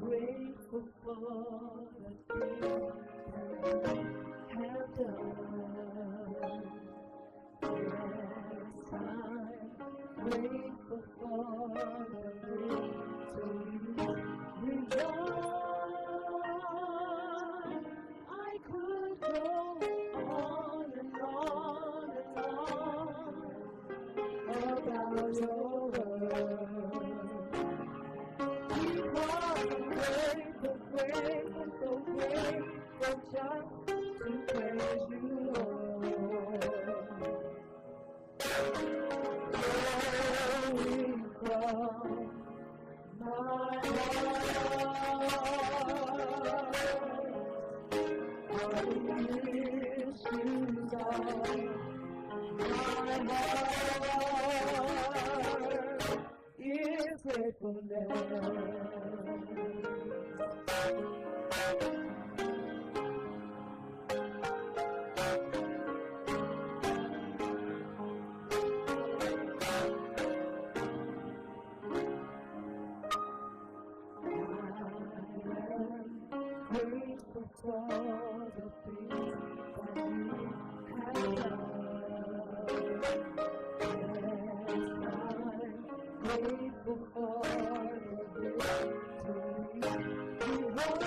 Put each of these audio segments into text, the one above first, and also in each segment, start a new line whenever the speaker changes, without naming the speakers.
Grateful for the things you have done. Yes, I'm grateful for the victories we've won. I could go on and on and on about your word. Grateful, so grateful just to praise you, Lord. Flowing from my heart are the issues of my heart is gratefulness. Grateful for the things that you have done. Yes, I'm grateful for the victory you won.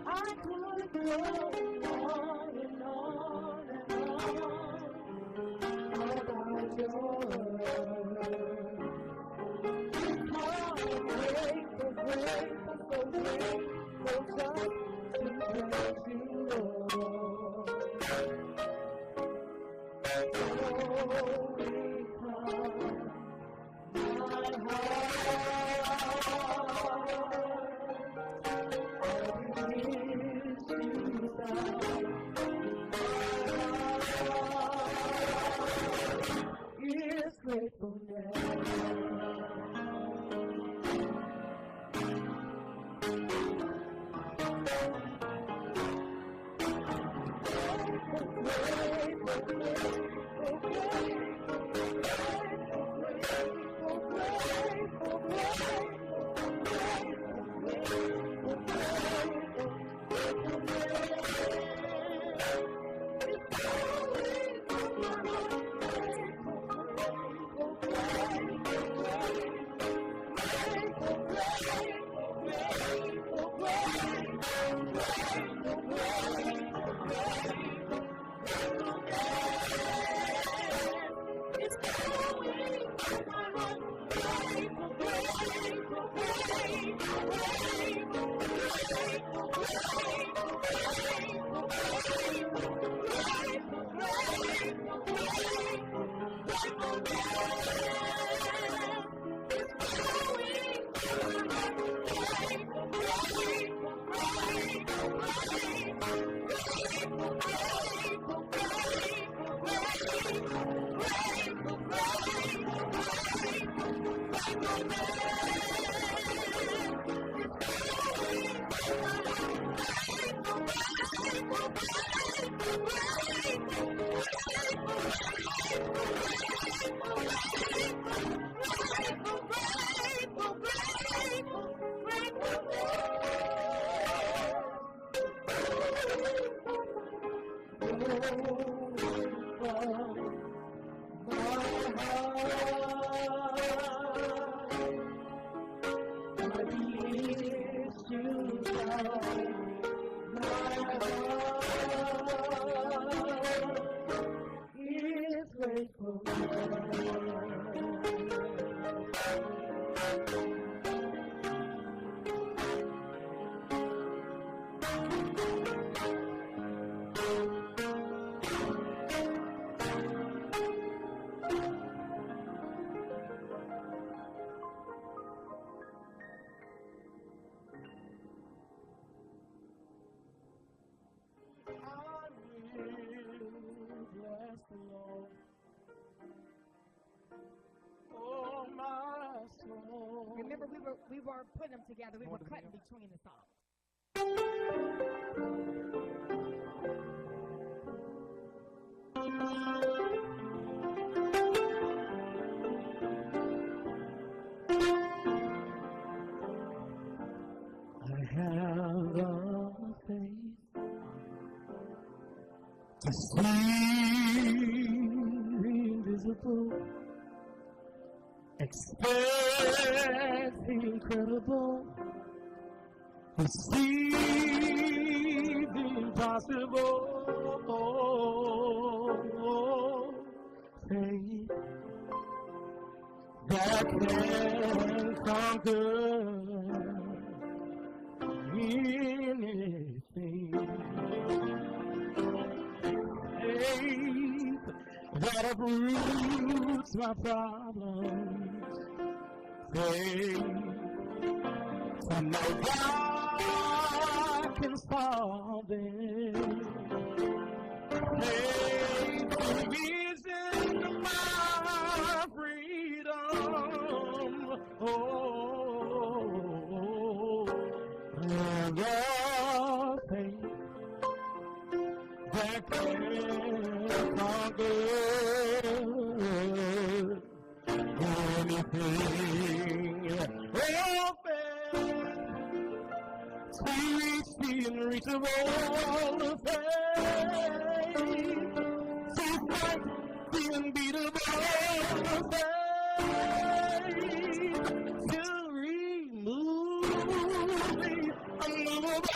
I could go on and on and on about your word. Grateful, grateful, so grateful just to praise you, Lord. Flowing from my heart, the issues of my heart is gratefulness. Oh, my soul. Remember, we were putting them together. We were cutting between the songs.
I have a faith to see the invisible, expect the incredible, receive the impossible. Faith that can conquer anything. Faith that uproots my problems. Faith to know God can solve them. Faith to vision my freedom. Oh, and the faith that can conquer anything. Oh, faith to reach the unreachable. Faith to fight the unbeatable. Faith to remove the unmovable.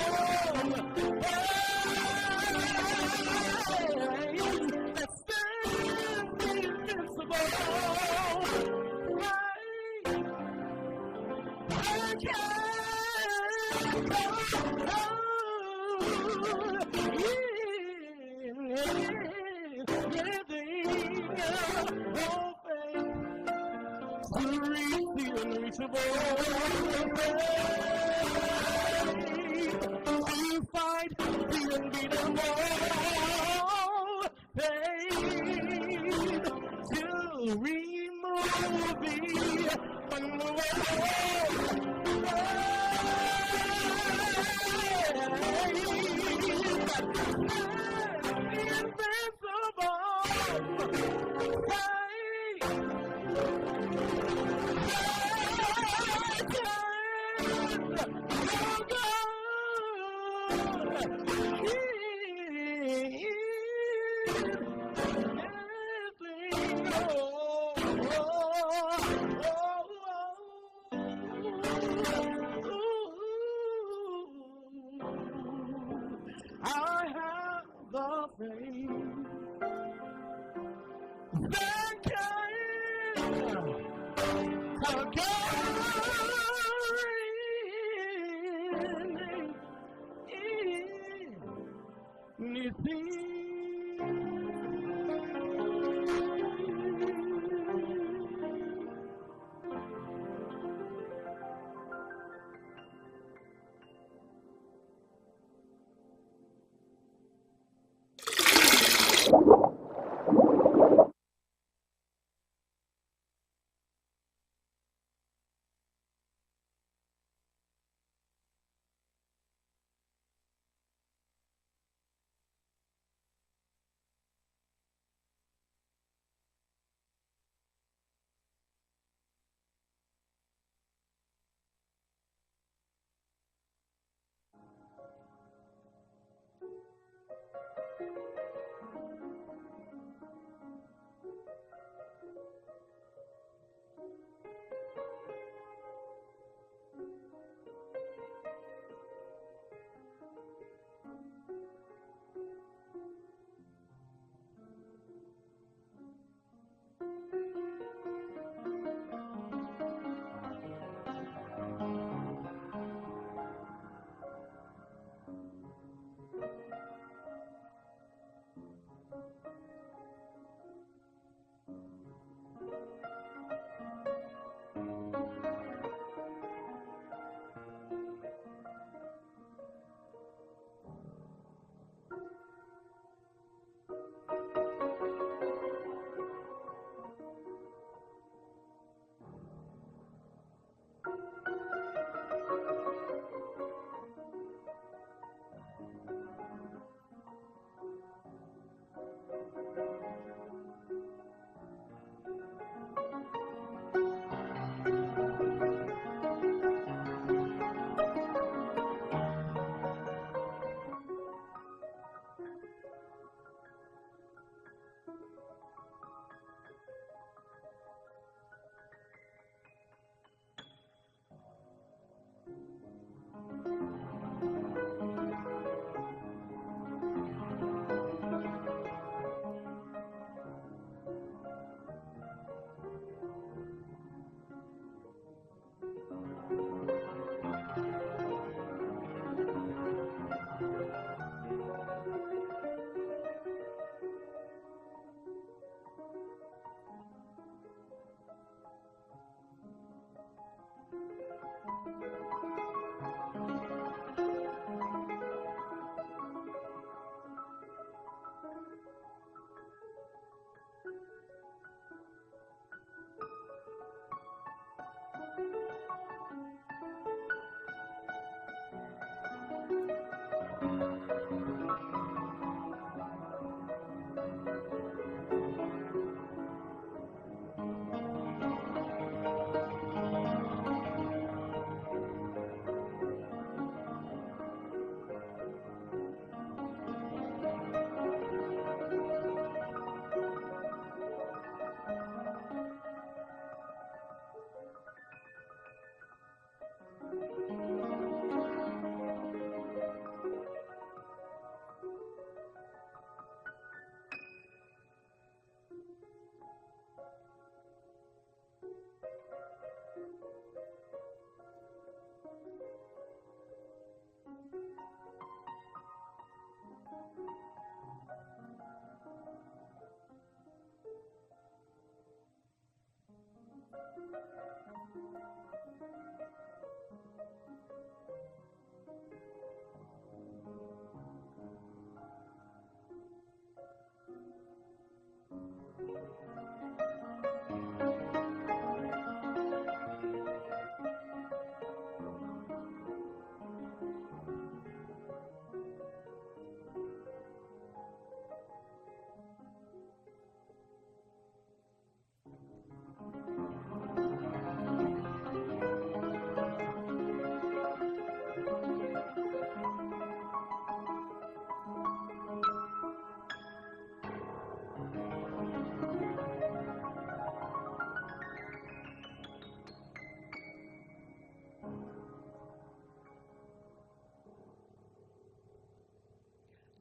That stands the invincible. To reach the unreachable. To fight the unbeatable. To remove the unmovable. I have the faith that can conquer anything.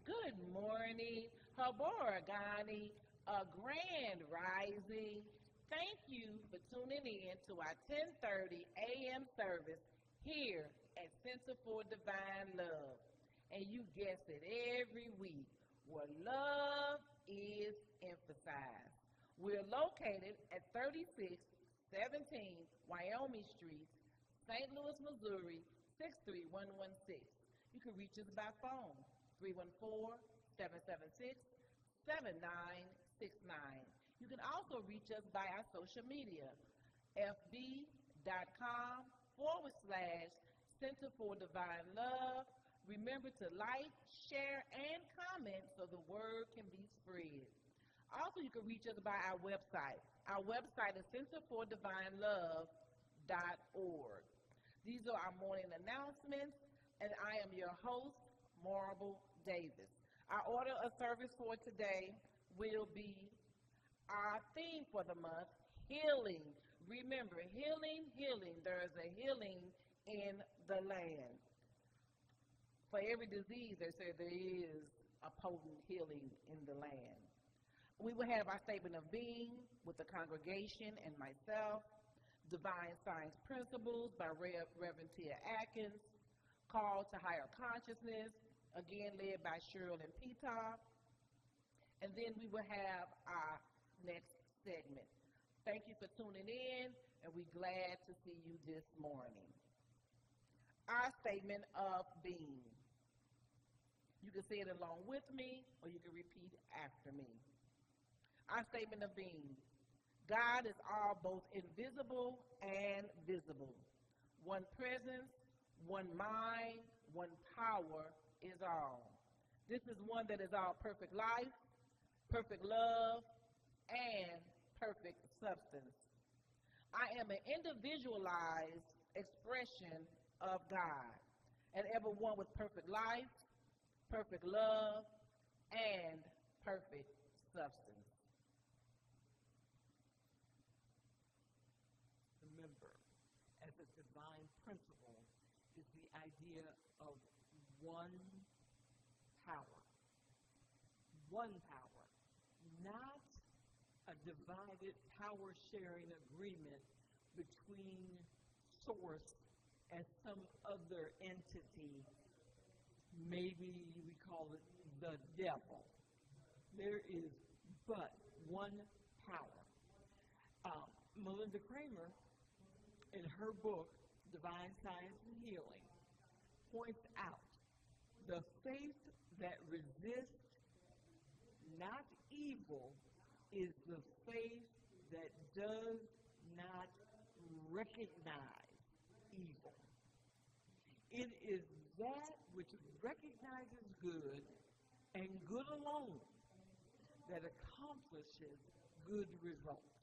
Good morning, Haboragani, a grand rising. Thank you for tuning in to our 10:30 a.m. service here at Center for Divine Love. And you guessed it, every week where love is emphasized. We're located at 3617 Wyoming Street, St. Louis, Missouri, 63116. You can reach us by phone, 314-776-7969. You can also reach us by our social media, fb.com/Center for Divine Love. Remember to like, share, and comment so the word can be spread. Also, you can reach us by our website. Our website is centerfordivinelove.org. These are our morning announcements, and I am your host, Marble Davis. Our order of service for today will be our theme for the month, healing. Remember, healing, healing. There is a healing in the land. For every disease, they say there is a potent healing in the land. We will have our statement of being with the congregation and myself, Divine Science Principles by Reverend Tia Atkins, Call to Higher Consciousness, again led by Cheryl and Peter. And then we will have our next segment. Thank you for tuning in, and we're glad to see you this morning. Our statement of being. You can say it along with me, or you can repeat after me. Our statement of being. God is all both invisible and visible. One presence, one mind, one power is all. This is one that is all perfect life, perfect love, and perfect substance. I am an individualized expression of God, and ever one with perfect life, perfect love, and perfect substance.
Remember, as a divine principle, is the idea of one power. One power, not a divided power-sharing agreement between source and some other entity. Maybe we call it the devil. There is but one power. Melinda Kramer, in her book, Divine Science and Healing, points out the faith that resists not evil is the faith that does not recognize evil. It is that which recognizes good and good alone that accomplishes good results.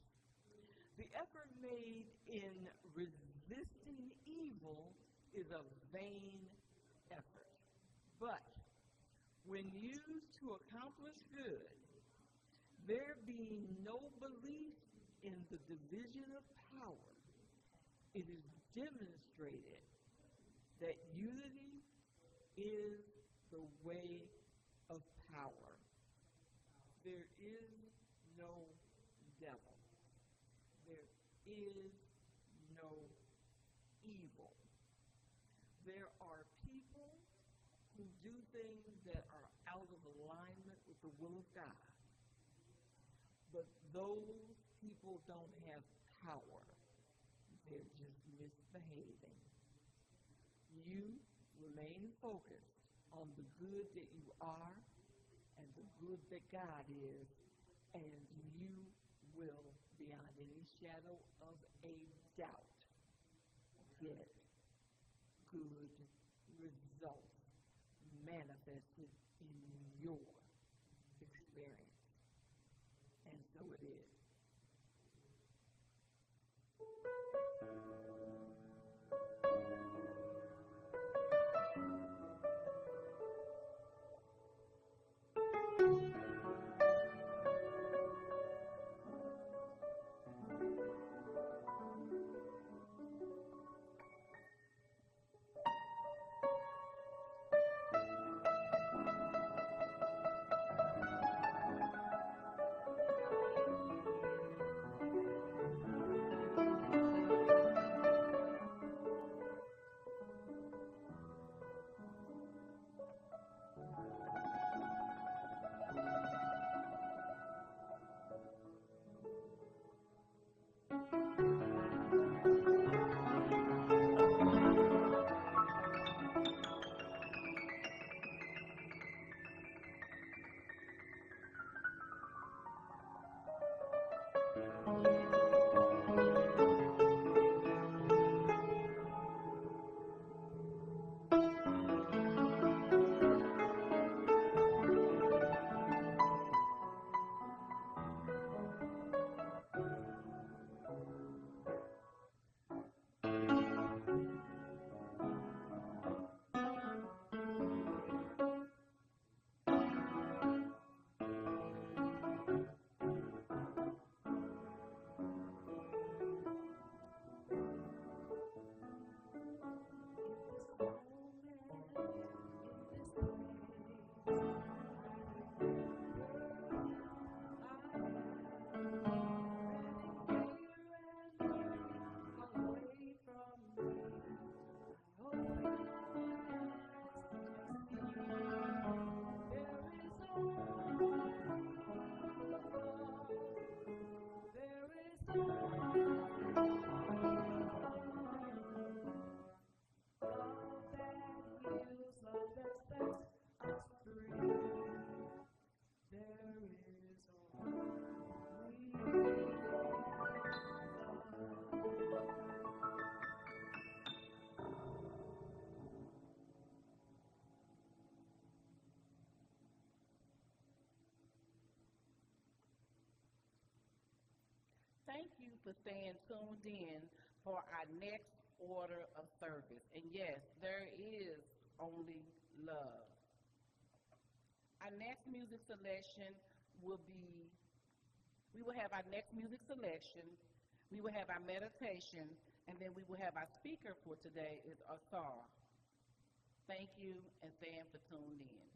The effort made in resisting evil is a vain effort. But when used to accomplish good, there being no belief in the division of power, it is demonstrated that unity is the way of power. There is no devil. There is no evil. There are people who do things that are out of alignment with the will of God. But those people don't have power. They're just misbehaving. You remain focused on the good that you are and the good that God is, and you shadow of a doubt, get good results manifested in your experience. And so it is.
Thank you for staying tuned in for our next order of service. And yes, there is only love. Our next music selection will be, we will have our next music selection, we will have our meditation, and then we will have our speaker for today is Ausar. Thank you and stand for tuned in.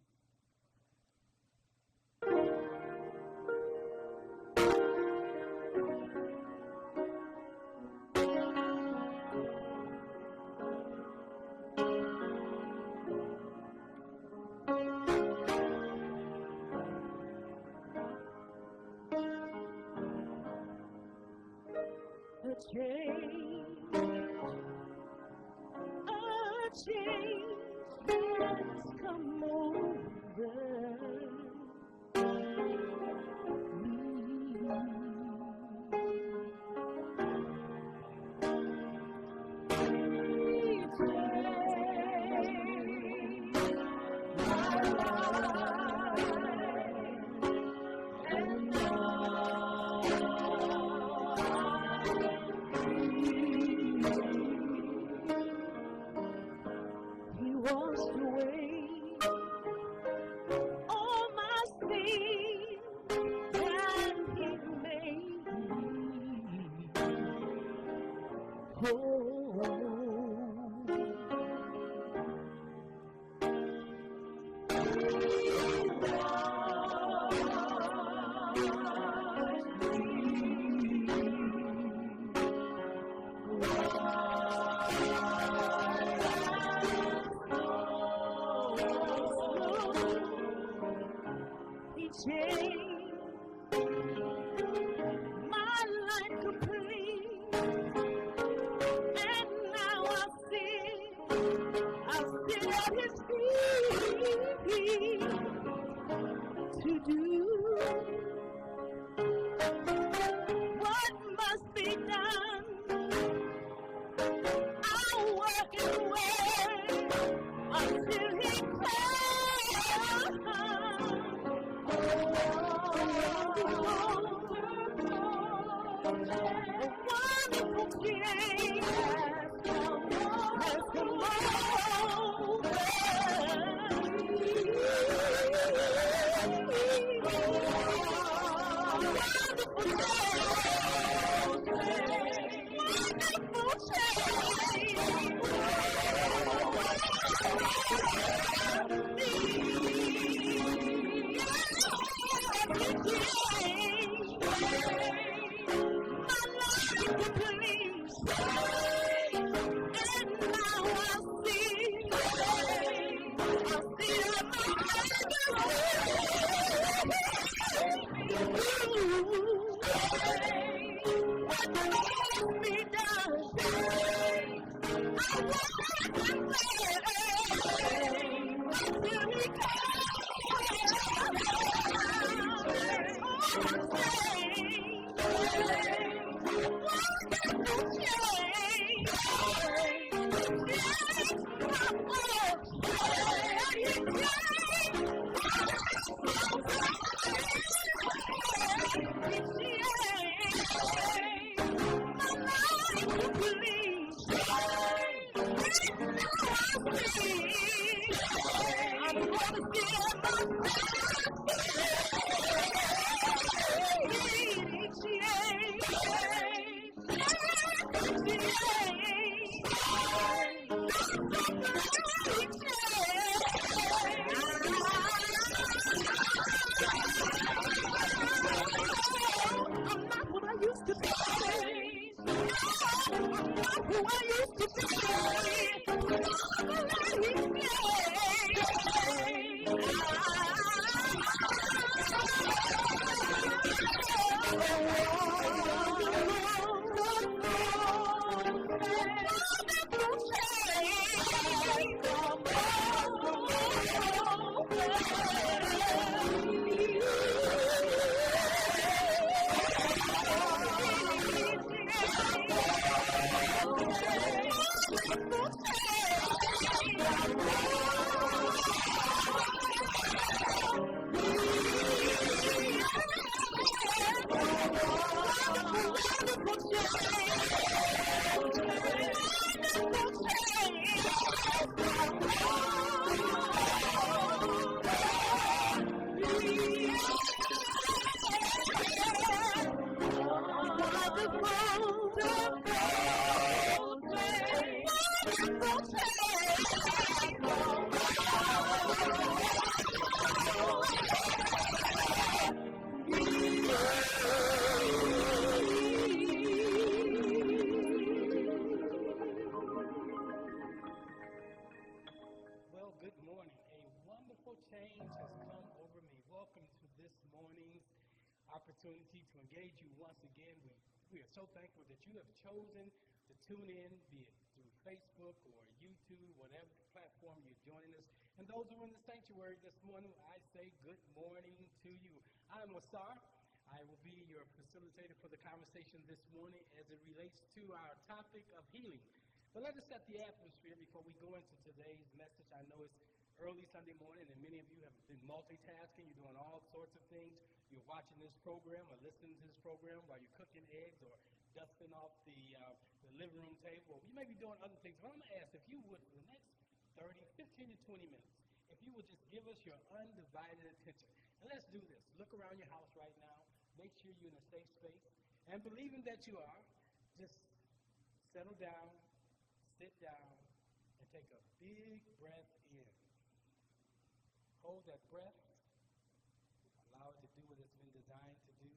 A change has come over my life complete.
Opportunity to engage you once again. We are so thankful that you have chosen to tune in, be it through Facebook or YouTube, whatever platform you're joining us. And those who are in the sanctuary this morning, I say good morning to you. I'm Ausar. I will be your facilitator for the conversation this morning as it relates to our topic of healing. But let us set the atmosphere before we go into today's message. I know it's early Sunday morning, and many of you have been multitasking. You're doing all sorts of things. You're watching this program or listening to this program while you're cooking eggs or dusting off the living room table. You may be doing other things, but I'm going to ask if you would, for the next 15 to 20 minutes, if you would just give us your undivided attention. And let's do this. Look around your house right now. Make sure you're in a safe space. And believing that you are, just settle down, sit down, and take a big breath in. Hold that breath. Allow it to do what it's been designed to do.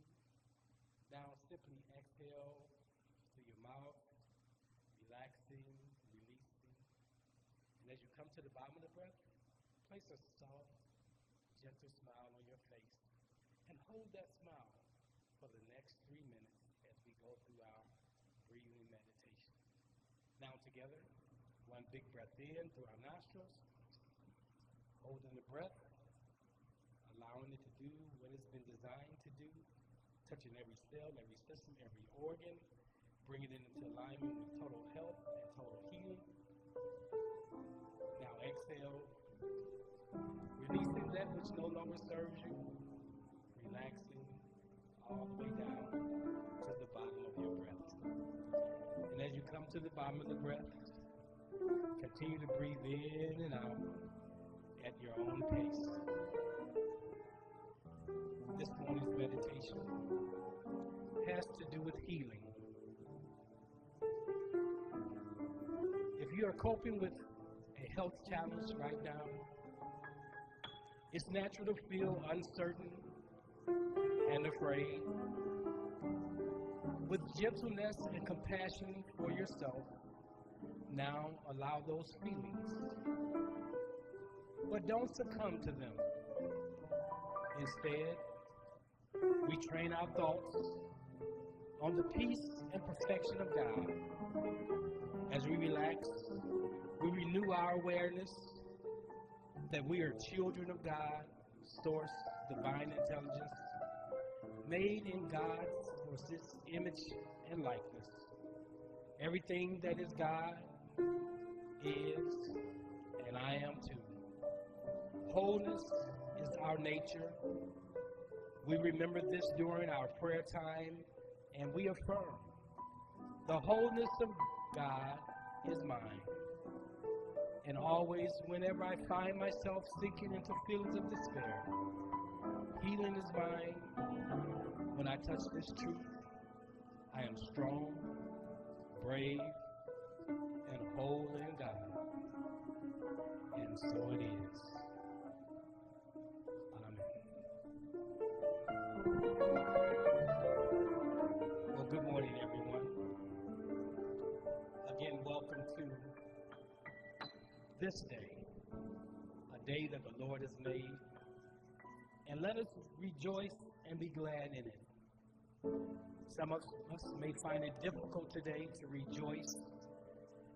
Now simply exhale through your mouth, relaxing, releasing. And as you come to the bottom of the breath, place a soft, gentle smile on your face. And hold that smile for the next 3 minutes as we go through our breathing meditation. Now together, one big breath in through our nostrils. Holding the breath, allowing it to do what it's been designed to do, touching every cell, every system, every organ, bringing it into alignment with total health and total healing. Now exhale, releasing that which no longer serves you, relaxing all the way down to the bottom of come to the bottom of the breath. Continue to breathe in and out at your own pace. This morning's meditation has to do with healing. If you are coping with a health challenge right now, it's natural to feel uncertain and afraid. With gentleness and compassion for yourself, now allow those feelings. But don't succumb to them. Instead, we train our thoughts on the peace and perfection of God. As we relax, we renew our awareness that we are children of God, source, divine intelligence, made in God's image and likeness. Everything that is God is, and I am too. Wholeness is our nature. We remember this during our prayer time, and we affirm the wholeness of God is mine. And always, whenever I find myself sinking into feelings of despair, healing is mine. When I touch this truth, I am strong, brave, and whole in God. And so it is. Amen. Well, good morning, everyone. Again, welcome to this day, a day that the Lord has made. And let us rejoice and be glad in it. Some of us may find it difficult today to rejoice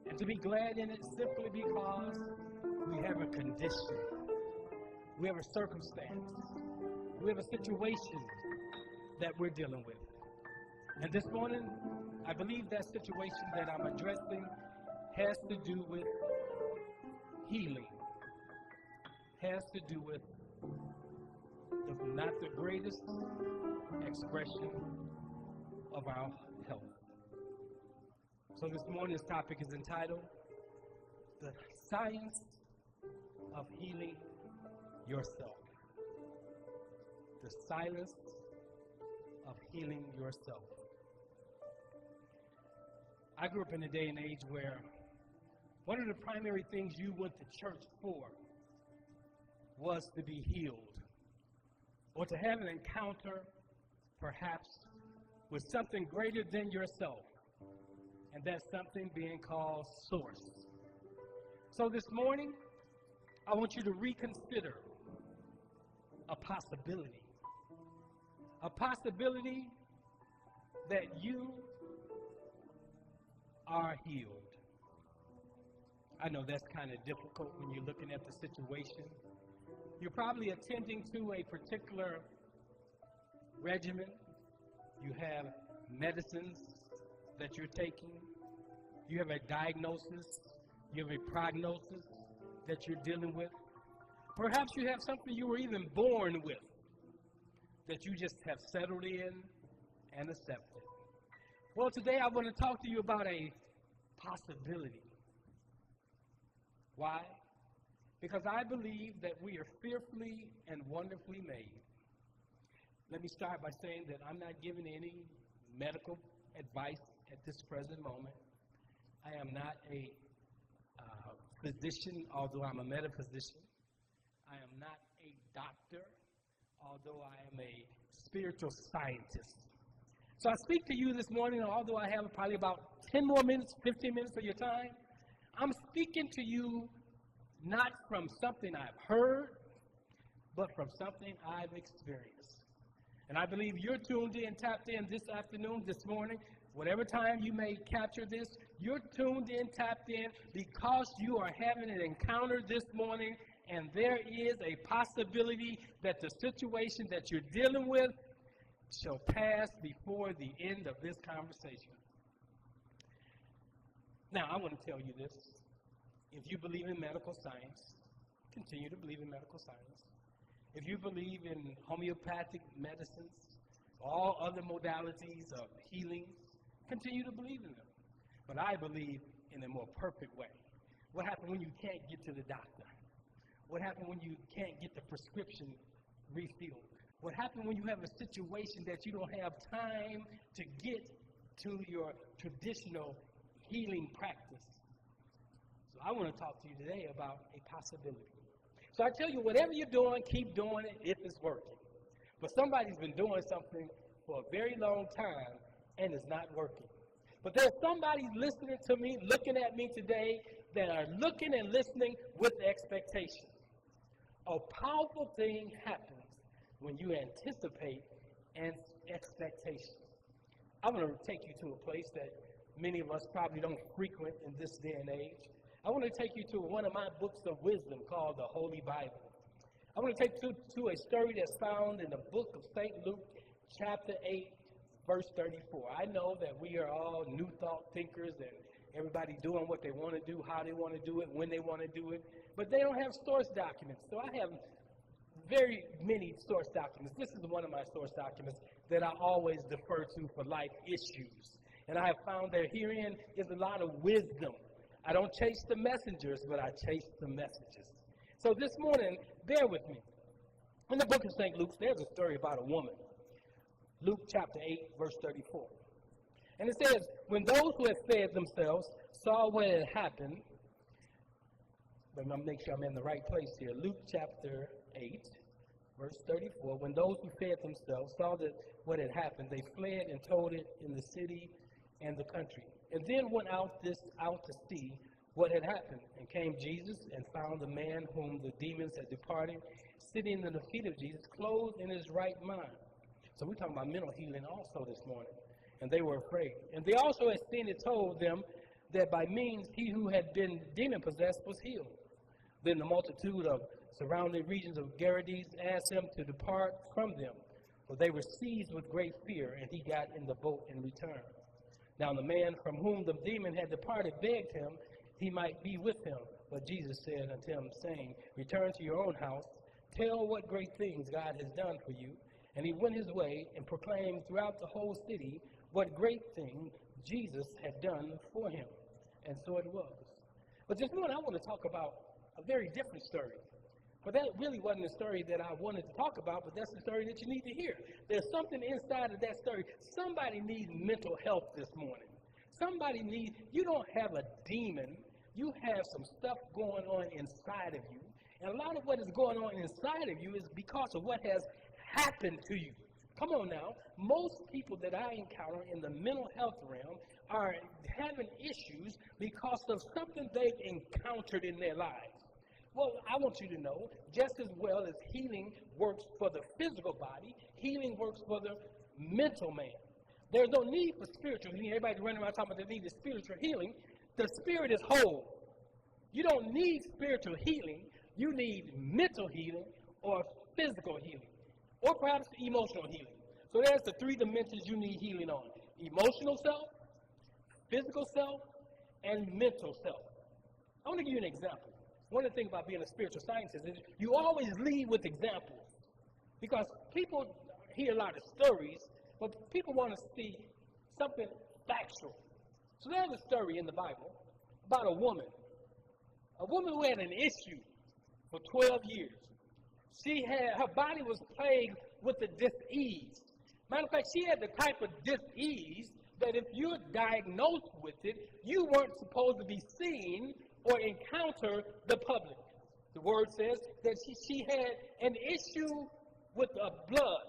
and to be glad in it simply because we have a condition, we have a circumstance, we have a situation that we're dealing with. And this morning, I believe that situation that I'm addressing has to do with healing, has to do with not the greatest expression of our health. So this morning's topic is entitled, The Science of Healing Yourself. The Science of Healing Yourself. I grew up in a day and age where one of the primary things you went to church for was to be healed, or to have an encounter, perhaps, with something greater than yourself, and that something being called Source. So this morning, I want you to reconsider a possibility that you are healed. I know that's kind of difficult when you're looking at the situation. You're probably attending to a particular regimen. You have medicines that you're taking. You have a diagnosis. You have a prognosis that you're dealing with. Perhaps you have something you were even born with that you just have settled in and accepted. Well, today I want to talk to you about a possibility. Why? Because I believe that we are fearfully and wonderfully made. Let me start by saying that I'm not giving any medical advice at this present moment. I am not a physician, although I'm a metaphysician. I am not a doctor, although I am a spiritual scientist. So I speak to you this morning, although I have probably about 10 more minutes, 15 minutes of your time. I'm speaking to you not from something I've heard, but from something I've experienced. And I believe you're tuned in, tapped in this afternoon, this morning, whatever time you may capture this, you're tuned in, tapped in, because you are having an encounter this morning, and there is a possibility that the situation that you're dealing with shall pass before the end of this conversation. Now, I want to tell you this. If you believe in medical science, continue to believe in medical science. If you believe in homeopathic medicines, all other modalities of healing, continue to believe in them. But I believe in a more perfect way. What happens when you can't get to the doctor? What happens when you can't get the prescription refilled? What happens when you have a situation that you don't have time to get to your traditional healing practice? So I want to talk to you today about a possibility. So I tell you, whatever you're doing, keep doing it if it's working. But somebody's been doing something for a very long time and it's not working. But there's somebody listening to me, looking at me today, that are looking and listening with expectation. A powerful thing happens when you anticipate and expectation. I'm going to take you to a place that many of us probably don't frequent in this day and age. I want to take you to one of my books of wisdom called the Holy Bible. I want to take you to a story that's found in the book of St. Luke, chapter 8, verse 34. I know that we are all new thought thinkers and everybody doing what they want to do, how they want to do it, when they want to do it, but they don't have source documents. So I have very many source documents. This is one of my source documents that I always defer to for life issues. And I have found that herein is a lot of wisdom. I don't chase the messengers, but I chase the messages. So this morning, bear with me. In the book of St. Luke, there's a story about a woman. Luke chapter 8, verse 34. And it says, when those who had fed themselves saw what had happened, but I'm going to make sure I'm in the right place here. Luke chapter 8, verse 34. When those who fed themselves saw that what had happened, they fled and told it in the city and the country. And then went out to see what had happened. And came Jesus and found the man whom the demons had departed, sitting at the feet of Jesus, clothed in his right mind. So we're talking about mental healing also this morning. And they were afraid. And they also had seen it told them that by means he who had been demon-possessed was healed. Then the multitude of surrounding regions of Gerades asked him to depart from them, for they were seized with great fear, and he got in the boat and returned. Now the man from whom the demon had departed begged him he might be with him. But Jesus said unto him, saying, return to your own house, tell what great things God has done for you. And he went his way and proclaimed throughout the whole city what great thing Jesus had done for him. And so it was. But this morning I want to talk about a very different story. But that really wasn't the story that I wanted to talk about, but that's the story that you need to hear. There's something inside of that story. Somebody needs mental health this morning. Somebody needs, you don't have a demon. You have some stuff going on inside of you. And a lot of what is going on inside of you is because of what has happened to you. Come on now. Most people that I encounter in the mental health realm are having issues because of something they've encountered in their lives. Well, I want you to know, just as well as healing works for the physical body, healing works for the mental man. There's no need for spiritual healing. Everybody's running around talking about they need the spiritual healing. The spirit is whole. You don't need spiritual healing. You need mental healing or physical healing, or perhaps emotional healing. So there's the three dimensions you need healing on: emotional self, physical self, and mental self. I want to give you an example. One of the things about being a spiritual scientist is you always lead with examples, because people hear a lot of stories, but people want to see something factual. So there's a story in the Bible about a woman who had an issue for 12 years. Her body was plagued with a disease. Matter of fact, she had the type of disease that if you're diagnosed with it, you weren't supposed to be seen or encounter the public. The word says that she had an issue with blood.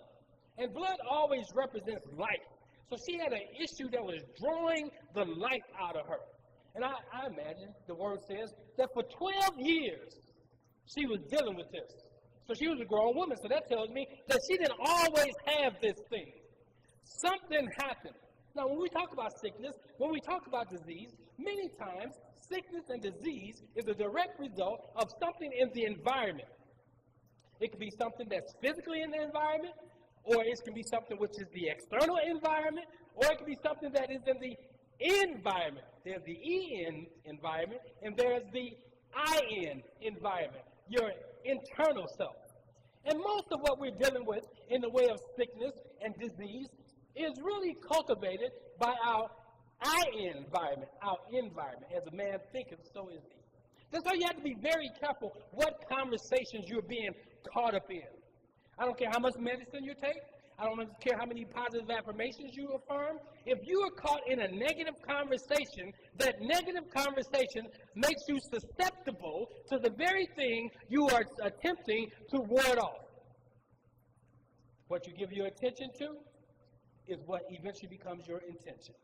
And blood always represents life. So she had an issue that was drawing the life out of her. And I imagine the word says that for 12 years she was dealing with this. So she was a grown woman. So that tells me that she didn't always have this thing. Something happened. Now, when we talk about sickness, when we talk about disease, many times sickness and disease is a direct result of something in the environment. It could be something that's physically in the environment, or it can be something which is the external environment, or it can be something that is in the environment. There's the E-N environment, and there's the I-N environment, your internal self. And most of what we're dealing with in the way of sickness and disease is really cultivated by our our environment. As a man thinketh, so is he. That's why you have to be very careful what conversations you're being caught up in. I don't care how much medicine you take. I don't care how many positive affirmations you affirm. If you are caught in a negative conversation, that negative conversation makes you susceptible to the very thing you are attempting to ward off. What you give your attention to is what eventually becomes your intention.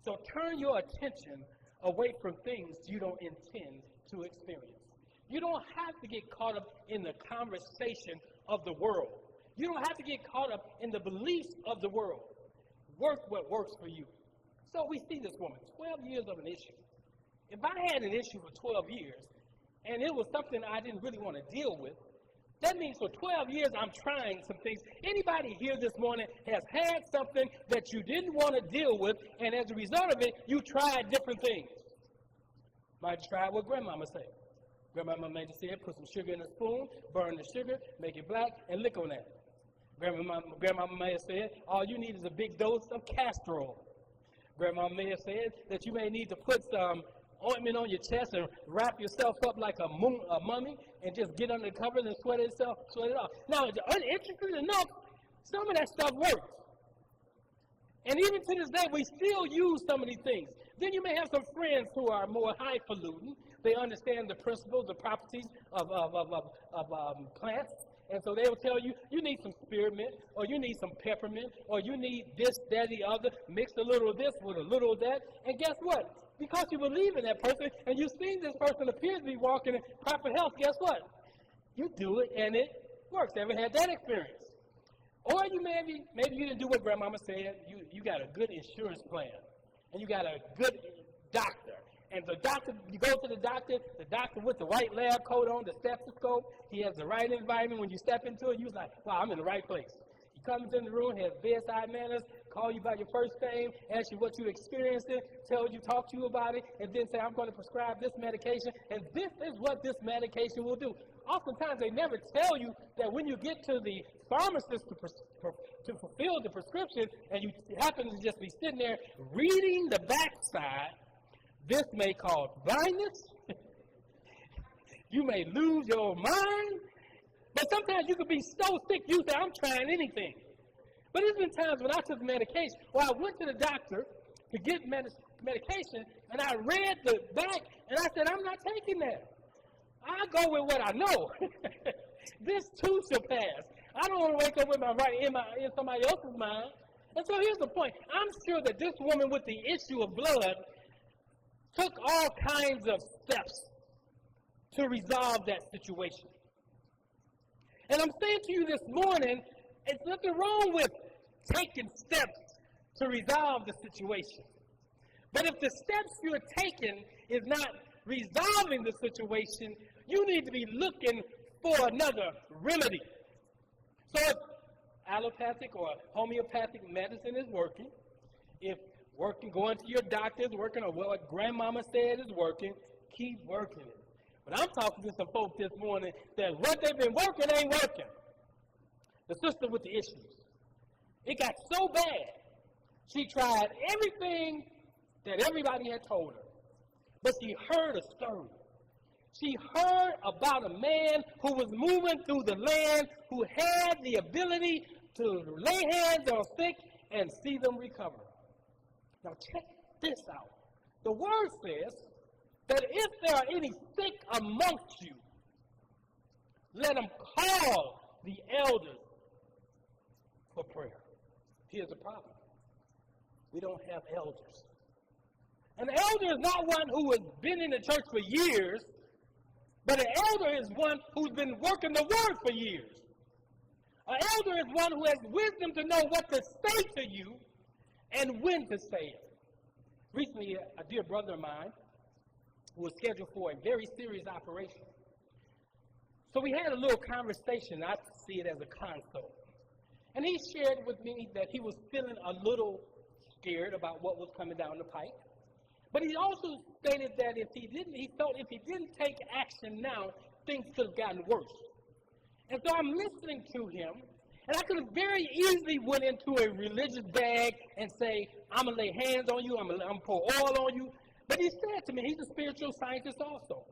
So turn your attention away from things you don't intend to experience. You don't have to get caught up in the conversation of the world. You don't have to get caught up in the beliefs of the world. Work what works for you. So we see this woman, 12 years of an issue. If I had an issue for 12 years, and it was something I didn't really want to deal with, that means for 12 years I'm trying some things. Anybody here this morning has had something that you didn't want to deal with, and as a result of it, you tried different things. Might try what grandmama said. Grandmama made it say, put some sugar in a spoon, burn the sugar, make it black, and lick on that. Grandmama may have said, all you need is a big dose of castor oil. Grandmama may have said that you may need to put some ointment on your chest and wrap yourself up like a mummy and just get under the covers and sweat it off. Now, interestingly enough, some of that stuff works. And even to this day, we still use some of these things. Then you may have some friends who are more highfalutin. They understand the principles, the properties of plants. And so they will tell you, you need some spearmint, or you need some peppermint, or you need this, that, the other. Mix a little of this with a little of that. And guess what? Because you believe in that person, and you've seen this person appears to be walking in proper health, guess what? You do it, and it works. Ever had that experience? Or you maybe you didn't do what grandmama said. You got a good insurance plan, and you got a good doctor. And the doctor, you go to the doctor with the white lab coat on, the stethoscope, he has the right environment. When you step into it, you're like, wow, I'm in the right place. He comes in the room, has bedside manners, call you by your first name, ask you what you experienced it, talk to you about it, and then say, I'm going to prescribe this medication, and this is what this medication will do. Oftentimes, they never tell you that when you get to the pharmacist to fulfill the prescription, and you happen to just be sitting there reading the backside, this may cause blindness. You may lose your mind. But sometimes you could be so sick, you say, I'm trying anything. But there's been times when I took medication, or I went to the doctor to get medication, and I read the back, and I said, I'm not taking that. I go with what I know. This too shall pass. I don't want to wake up with my right in somebody else's mind. And so here's the point. I'm sure that this woman with the issue of blood took all kinds of steps to resolve that situation. And I'm saying to you this morning, there's nothing wrong with taking steps to resolve the situation. But if the steps you're taking is not resolving the situation, you need to be looking for another remedy. So if allopathic or homeopathic medicine is working, if going to your doctor is working, or what grandmama said is working, keep working it. But I'm talking to some folks this morning that what they've been working ain't working. The sister with the issues. It got so bad, she tried everything that everybody had told her. But she heard a story. She heard about a man who was moving through the land, who had the ability to lay hands on sick and see them recover. Now check this out. The word says that if there are any sick amongst you, let them call the elders for prayer. Here's the problem. We don't have elders. An elder is not one who has been in the church for years, but an elder is one who's been working the word for years. An elder is one who has wisdom to know what to say to you and when to say it. Recently, a dear brother of mine was scheduled for a very serious operation. So we had a little conversation. I see it as a consult. And he shared with me that he was feeling a little scared about what was coming down the pike. But he also stated that he felt if he didn't take action now, things could have gotten worse. And so I'm listening to him, And I could have very easily went into a religious bag and say, I'm going to lay hands on you, I'm going to pour oil on you. But he said to me, he's a spiritual scientist also.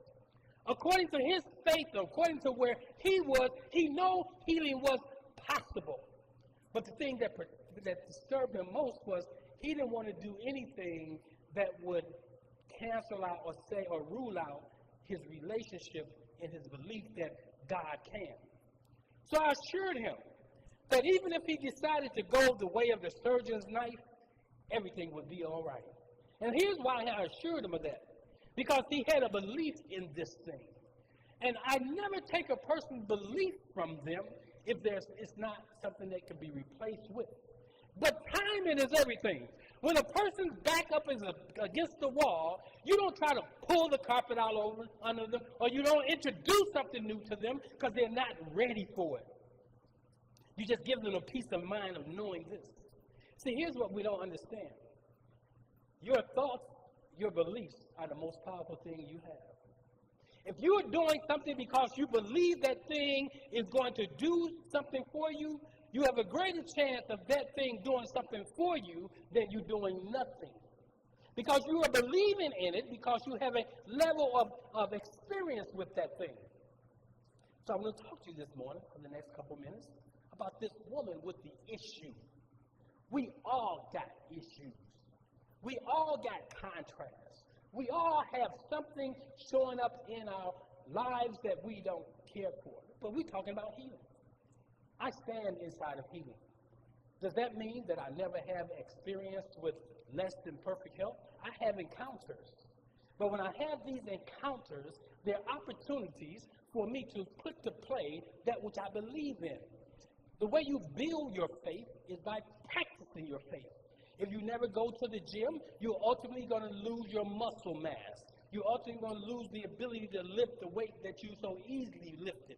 According to his faith, according to where he was, he knew healing was possible. But the thing that disturbed him most was he didn't want to do anything that would cancel out or say or rule out his relationship and his belief that God can. So I assured him that even if he decided to go the way of the surgeon's knife, everything would be all right. And here's why I assured him of that. Because he had a belief in this thing. And I never take a person's belief from them if it's not something that can be replaced with. But timing is everything. When a person's back up is against the wall, you don't try to pull the carpet all over under them, or you don't introduce something new to them because they're not ready for it. You just give them a peace of mind of knowing this. See, here's what we don't understand. Your thoughts, your beliefs are the most powerful thing you have. If you are doing something because you believe that thing is going to do something for you, you have a greater chance of that thing doing something for you than you doing nothing. Because you are believing in it, because you have a level of experience with that thing. So I'm going to talk to you this morning for the next couple minutes about this woman with the issue. We all got issues. We all got contrasts. We all have something showing up in our lives that we don't care for. But we're talking about healing. I stand inside of healing. Does that mean that I never have experience with less than perfect health? I have encounters. But when I have these encounters, they're opportunities for me to put to play that which I believe in. The way you build your faith is by practicing your faith. If you never go to the gym, you're ultimately going to lose your muscle mass. You're ultimately going to lose the ability to lift the weight that you so easily lifted.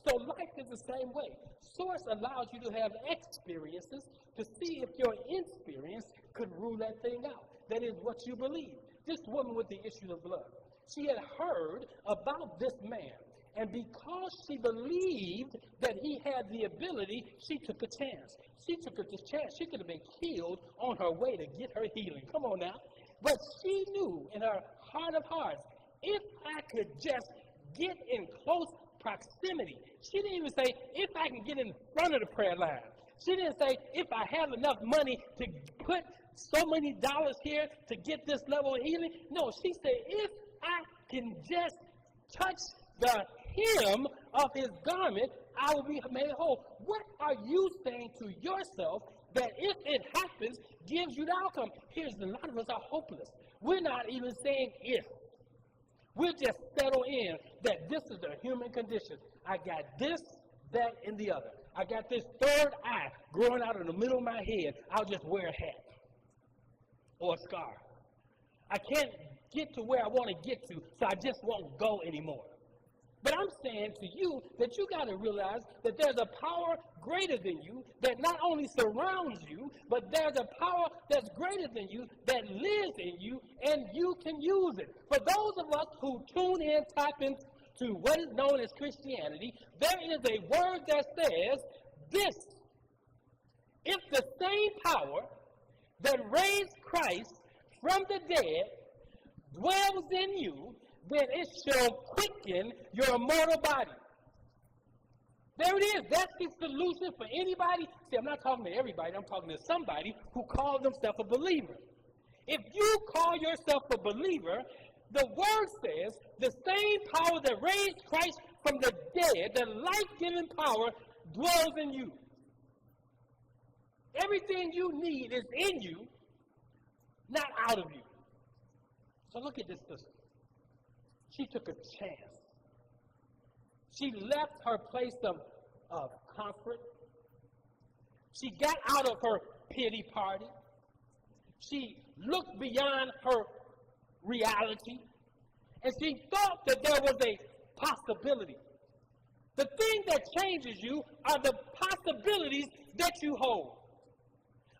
So life is the same way. Source allows you to have experiences to see if your experience could rule that thing out. That is what you believe. This woman with the issue of blood, she had heard about this man. And because she believed that he had the ability, she took a chance. She took a chance. She could have been killed on her way to get her healing. Come on now. But she knew in her heart of hearts, if I could just get in close proximity. She didn't even say, if I can get in front of the prayer line. She didn't say, if I have enough money to put so many dollars here to get this level of healing. No, she said, if I can just touch the hem of his garment, I will be made whole. What are you saying to yourself that if it happens, gives you the outcome? Here's a lot of us are hopeless. We're not even saying if. We'll just settle in that this is the human condition. I got this, that, and the other. I got this third eye growing out in the middle of my head. I'll just wear a hat or a scarf. I can't get to where I want to get to, so I just won't go anymore. But I'm saying to you that you got to realize that there's a power greater than you that not only surrounds you, but there's a power that's greater than you that lives in you, and you can use it. For those of us who tune in, tap into what is known as Christianity, there is a word that says this: if the same power that raised Christ from the dead dwells in you, then it shall quicken your mortal body. There it is. That's the solution for anybody. See, I'm not talking to everybody. I'm talking to somebody who calls themselves a believer. If you call yourself a believer, the word says the same power that raised Christ from the dead, the life-giving power, dwells in you. Everything you need is in you, not out of you. So look at this sister. She took a chance. She left her place of comfort. She got out of her pity party. She looked beyond her reality. And she thought that there was a possibility. The thing that changes you are the possibilities that you hold.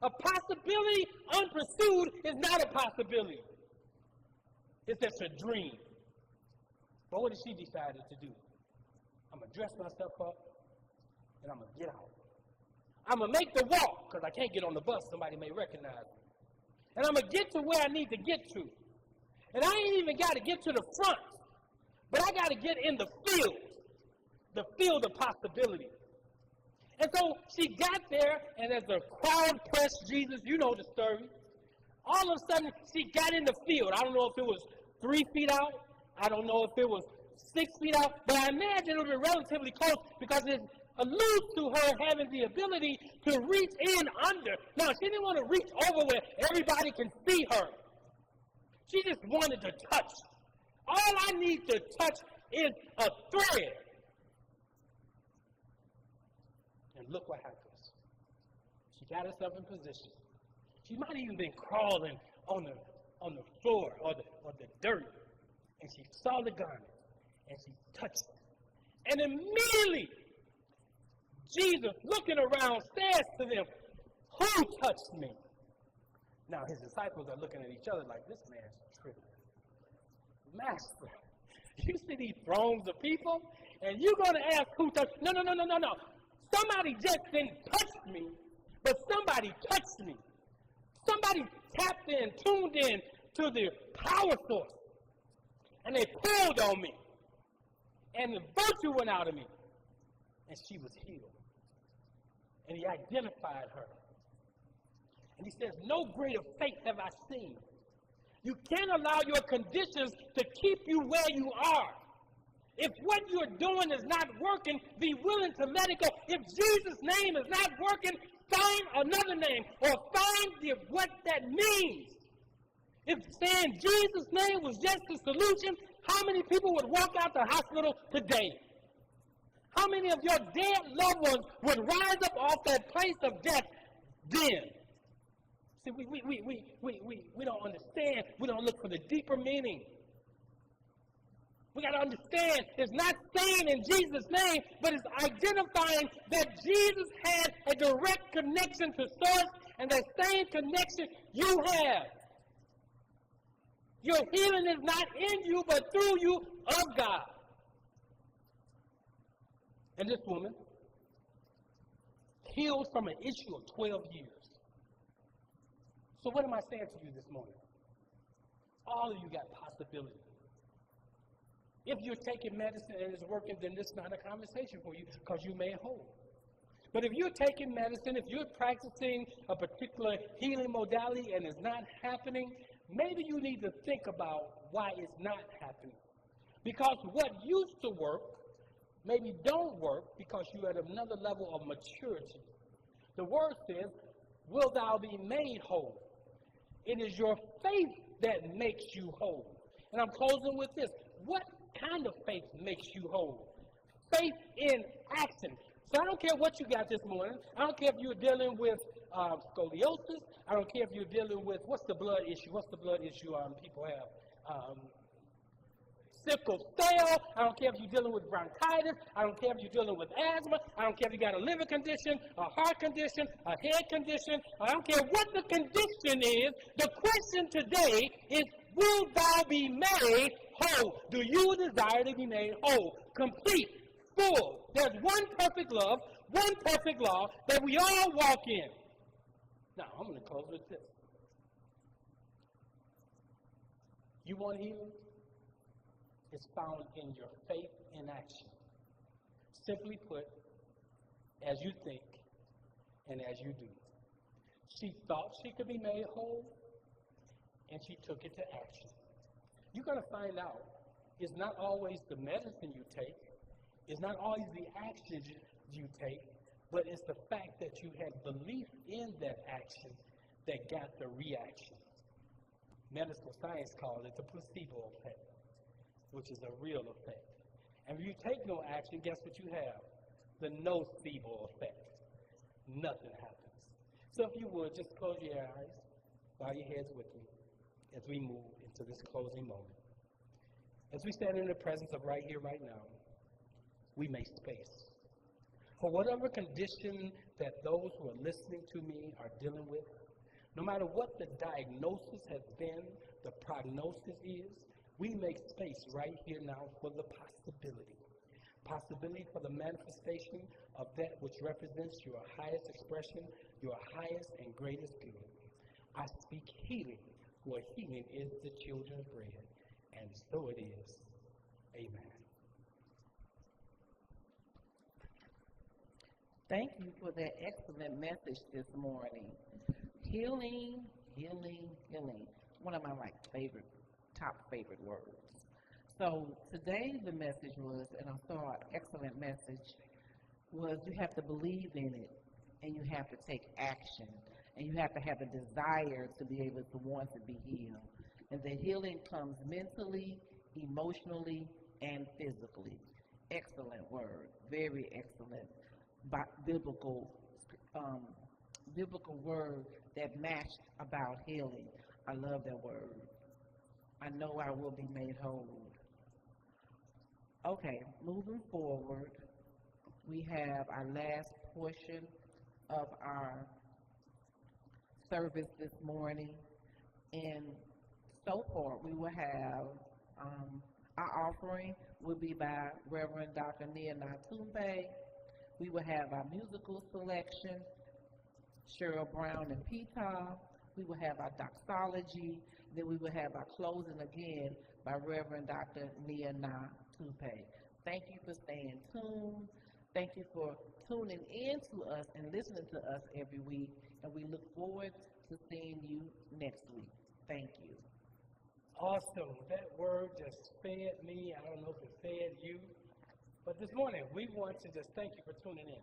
A possibility unpursued is not a possibility. It's just a dream. But what did she decide to do? I'm going to dress myself up, and I'm going to get out. I'm going to make the walk because I can't get on the bus. Somebody may recognize me. And I'm going to get to where I need to get to. And I ain't even got to get to the front, but I got to get in the field of possibility. And so she got there, and as the crowd pressed Jesus, you know the story, all of a sudden she got in the field. I don't know if it was 3 feet out. I don't know if it was 6 feet out, but I imagine it would be relatively close because it alludes to her having the ability to reach in under. Now, she didn't want to reach over where everybody can see her. She just wanted to touch. All I need to touch is a thread. And look what happens. She got herself in position. She might have even been crawling on the floor or the dirt. And she saw the garment. And she touched it. And immediately, Jesus, looking around, says to them, "Who touched me?" Now, his disciples are looking at each other like, this man's tripping. Master, you see these throngs of people? And you're going to ask who touched me? No. Somebody just didn't touch me, but somebody touched me. Somebody tapped in, tuned in to the power source. And they pulled on me. And the virtue went out of me. And she was healed. And he identified her. And he says, no greater faith have I seen. You can't allow your conditions to keep you where you are. If what you're doing is not working, be willing to let it go. If Jesus' name is not working, find another name or find what that means. If saying Jesus' name was just the solution, how many people would walk out the hospital today? How many of your dead loved ones would rise up off that place of death then? See, we don't understand. We don't look for the deeper meaning. We got to understand it's not saying in Jesus' name, but it's identifying that Jesus had a direct connection to source, and that same connection you have. Your healing is not in you, but through you of God. And this woman healed from an issue of 12 years. So what am I saying to you this morning? All of you got possibility. If you're taking medicine and it's working, then this is not a conversation for you because you made whole. But if you're taking medicine, if you're practicing a particular healing modality and it's not happening, maybe you need to think about why it's not happening. Because what used to work maybe don't work because you're at another level of maturity. The word says, will thou be made whole? It is your faith that makes you whole. And I'm closing with this. What kind of faith makes you whole? Faith in action. So I don't care what you got this morning. I don't care if you're dealing with scoliosis. I don't care if you're dealing with, what's the blood issue? What's the blood issue people have? Sickle cell. I don't care if you're dealing with bronchitis. I don't care if you're dealing with asthma. I don't care if you got a liver condition, a heart condition, a head condition. I don't care what the condition is. The question today is, will thou be made whole? Do you desire to be made whole? Complete, full. There's one perfect love, one perfect law that we all walk in. Now, I'm going to close with this. You want healing? It's found in your faith in action. Simply put, as you think and as you do. She thought she could be made whole, and she took it to action. You're going to find out it's not always the medicine you take, it's not always the actions you take, but it's the fact that you had belief in that action that got the reaction. Medical science calls it the placebo effect, which is a real effect. And if you take no action, guess what you have? The nocebo effect. Nothing happens. So if you would, just close your eyes, bow your heads with me as we move into this closing moment. As we stand in the presence of right here, right now, we make space for whatever condition that those who are listening to me are dealing with. No matter what the diagnosis has been, the prognosis is, we make space right here now for the possibility. possibility for the manifestation of that which represents your highest expression, your highest and greatest good. I speak healing, for healing is the children's bread, and so it is. Amen.
Thank you for that excellent message this morning. Healing, healing, healing. One of my top favorite words. So today the message was, and I thought excellent message, was you have to believe in it, and you have to take action, and you have to have a desire to be able to want to be healed. And the healing comes mentally, emotionally, and physically. Excellent word, very excellent biblical word that matched about healing. I love that word. I know I will be made whole. Okay, moving forward, we have our last portion of our service this morning. And so far, we will have our offering will be by Reverend Dr. Nia Natumbe. We will have our musical selection, Cheryl Brown and Pita. We will have our doxology. Then we will have our closing again by Reverend Dr. Nia Natumbe. Thank you for staying tuned. Thank you for tuning in to us and listening to us every week. And we look forward to seeing you next week. Thank you.
Awesome. That word just fed me. I don't know if it fed you. But this morning, we want to just thank you for tuning in.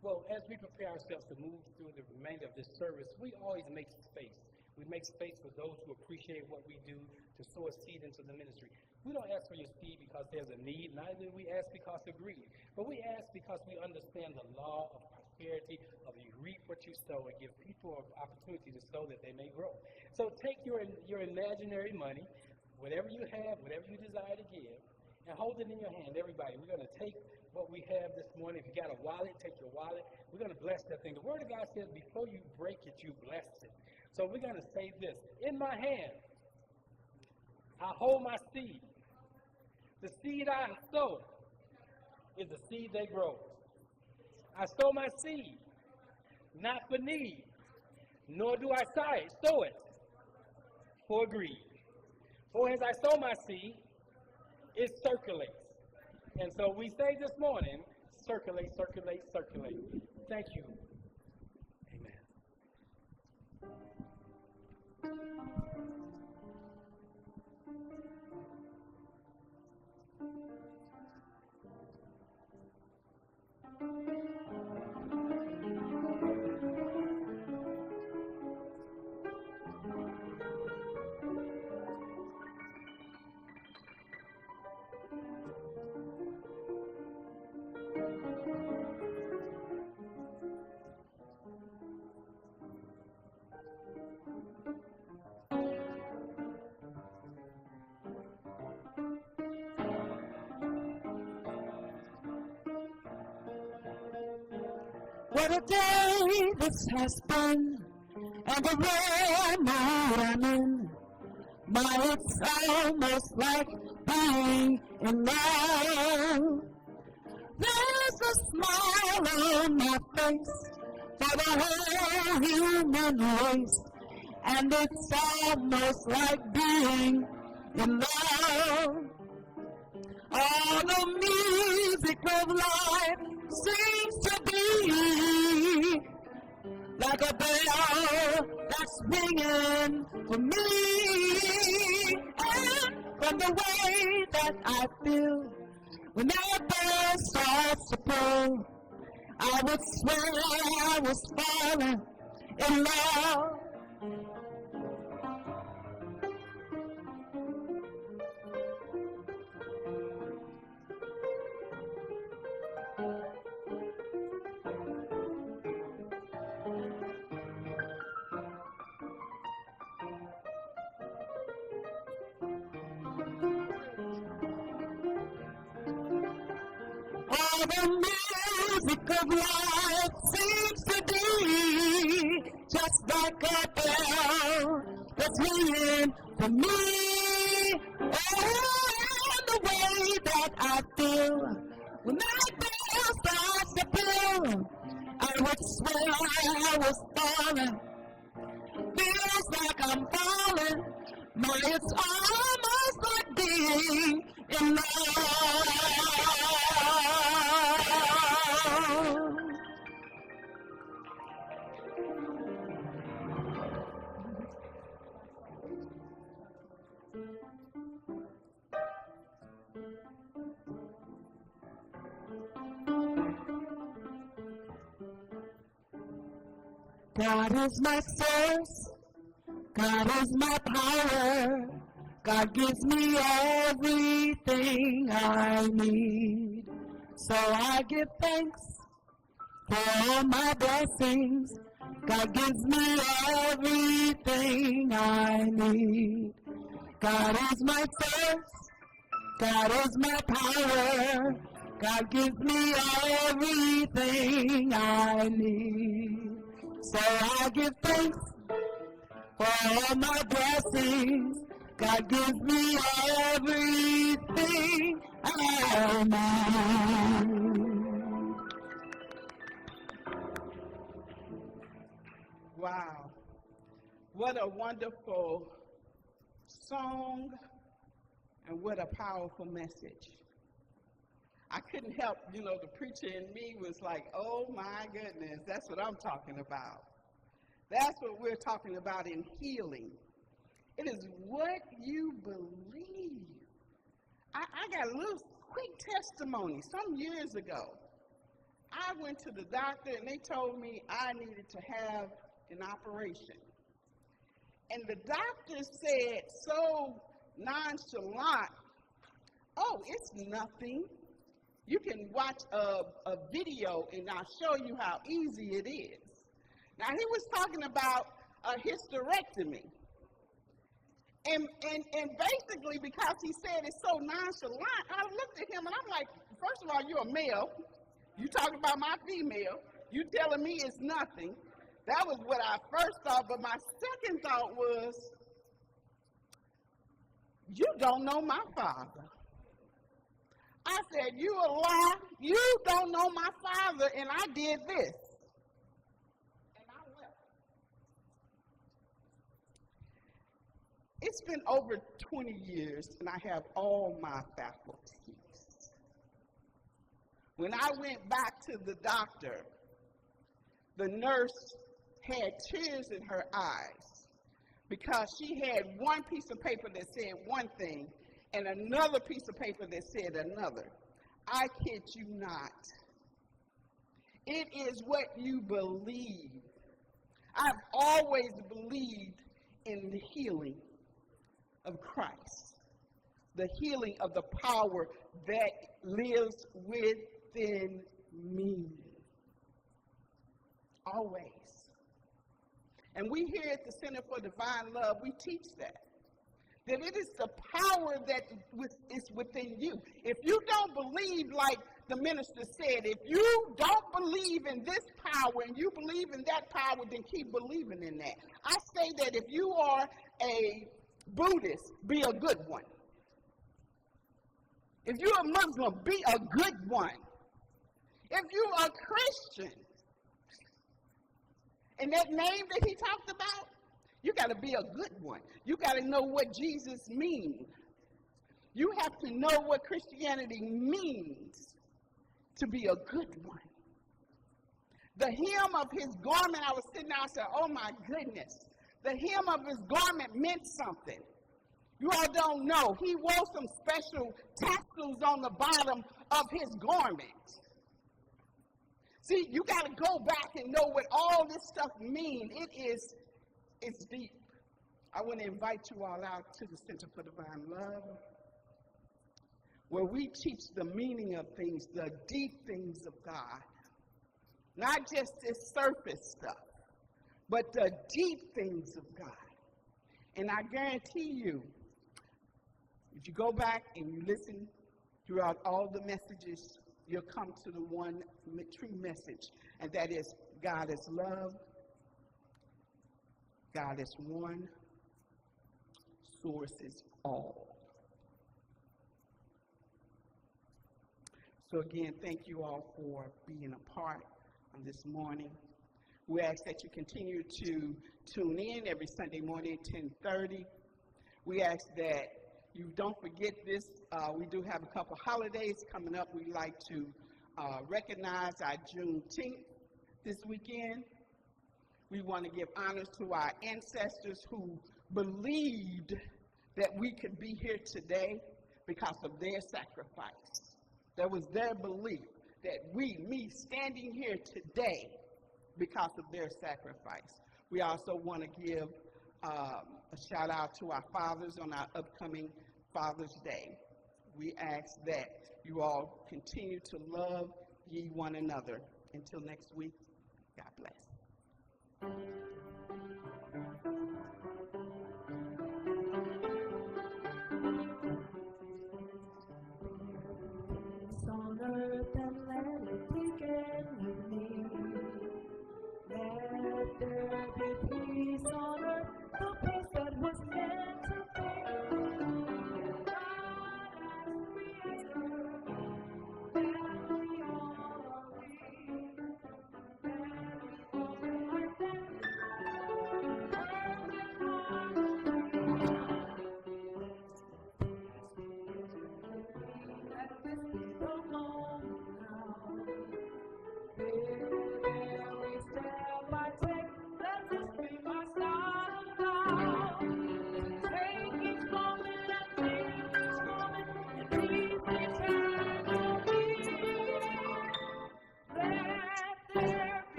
Well, as we prepare ourselves to move through the remainder of this service, we always make space. We make space for those who appreciate what we do to sow a seed into the ministry. We don't ask for your seed because there's a need, neither do we ask because of greed. But we ask because we understand the law of prosperity, of you reap what you sow, and give people an opportunity to sow that they may grow. So take your imaginary money, whatever you have, whatever you desire to give, and hold it in your hand. Everybody, we're going to take what we have this morning. If you got a wallet, take your wallet. We're going to bless that thing. The Word of God says before you break it, you bless it. So we're going to say this. In my hand, I hold my seed. The seed I sow is the seed they grow. I sow my seed, not for need, nor do I sow it for greed. For as I sow my seed, it circulates. And so we say this morning, circulate, circulate, circulate. Thank you.
What a day this has been, and the rare night I'm in. My, it's almost like being in love. There's a smile on my face for the whole human race, and it's almost like being in love. All the music of life seems to be like a bell that's ringing for me. And from the way that I feel when that bell starts to pull, I would swear I was falling in love. All the music of life seems to be just like a bell that's ringing for me. And the way that I feel when was falling. Feels like I'm falling. But it's almost like being in love. God is my source, God is my power, God gives me everything I need. So I give thanks for all my blessings, God gives me everything I need. God is my source, God is my power, God gives me everything I need. So I give thanks for all my blessings. God gives me everything I need.
Wow. What a wonderful song and what a powerful message. I couldn't help, the preacher in me was like, oh my goodness, that's what I'm talking about. That's what we're talking about in healing. It is what you believe. I got a little quick testimony. Some years ago, I went to the doctor and they told me I needed to have an operation. And the doctor said so nonchalant, oh, it's nothing. You can watch a video and I'll show you how easy it is. Now, he was talking about a hysterectomy. And basically, because he said it's so nonchalant, I looked at him and I'm like, first of all, you're a male. You talking about my female. You telling me it's nothing. That was what I first thought. But my second thought was, you don't know my father. I said, you a lie. You don't know my father, and I did this. And I left. It's been over 20 years, and I have all my faculties. When I went back to the doctor, the nurse had tears in her eyes because she had one piece of paper that said one thing and another piece of paper that said another. I kid you not. It is what you believe. I've always believed in the healing of Christ, the healing of the power that lives within me. Always. And we here at the Center for Divine Love, we teach that it is the power that is within you. If you don't believe, like the minister said, if you don't believe in this power and you believe in that power, then keep believing in that. I say that if you are a Buddhist, be a good one. If you're a Muslim, be a good one. If you're a Christian, and that name that he talked about, you got to be a good one. You got to know what Jesus means. You have to know what Christianity means to be a good one. The hem of his garment, I was sitting there and said, oh my goodness. The hem of his garment meant something. You all don't know. He wore some special tassels on the bottom of his garment. See, you got to go back and know what all this stuff means. It's deep. I want to invite you all out to the Center for Divine Love, where we teach the meaning of things, the deep things of God. Not just this surface stuff, but the deep things of God. And I guarantee you, if you go back and you listen throughout all the messages, you'll come to the one true message, and that is God is love, God is one, source is all. So again, thank you all for being a part of this morning. We ask that you continue to tune in every Sunday morning at 10:30. We ask that you don't forget this. We do have a couple holidays coming up. We'd like to recognize our Juneteenth this weekend. We want to give honors to our ancestors who believed that we could be here today because of their sacrifice. That was their belief that me standing here today because of their sacrifice. We also want to give a shout out to our fathers on our upcoming Father's Day. We ask that you all continue to love ye one another. Until next week, God bless.
On earth and let it take